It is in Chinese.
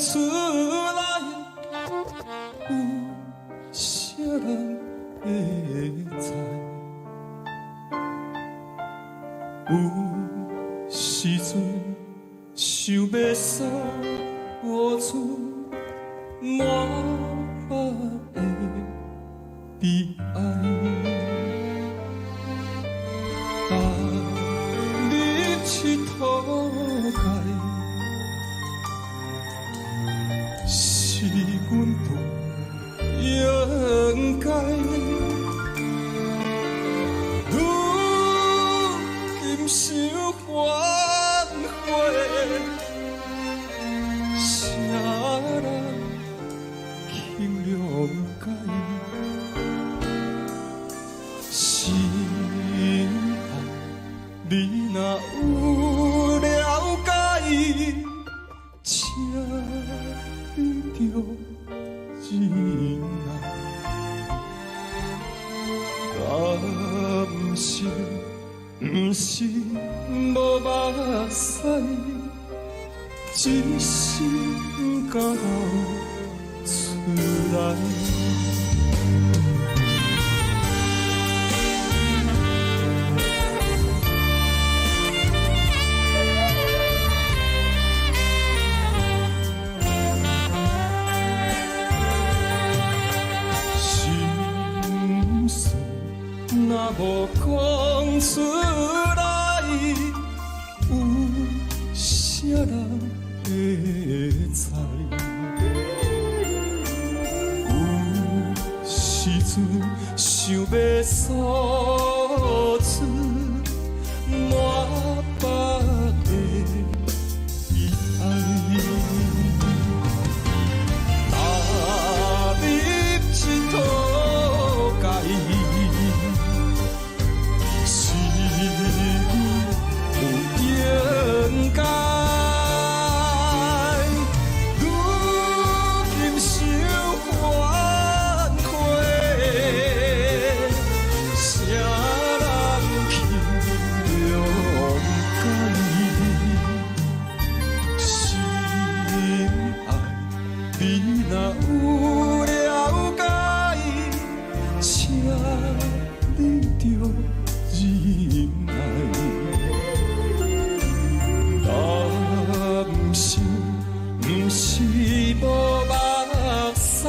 出来，有啥人会知？有时阵想要诉出满腹的悲哀，踏入这土界，是阮不应该。如今想反悔，啥人轻了解？心爱，你若有了解，请你着忍耐。感情不是无目屎，只是不敢流出来。若无讲出来，有啥人会知？有时阵想要诉出满腹的悲哀，踏入这土界。应该，如今想反悔，啥人去了解？心爱，你若有了解，请你着忍耐。感情不是无目屎，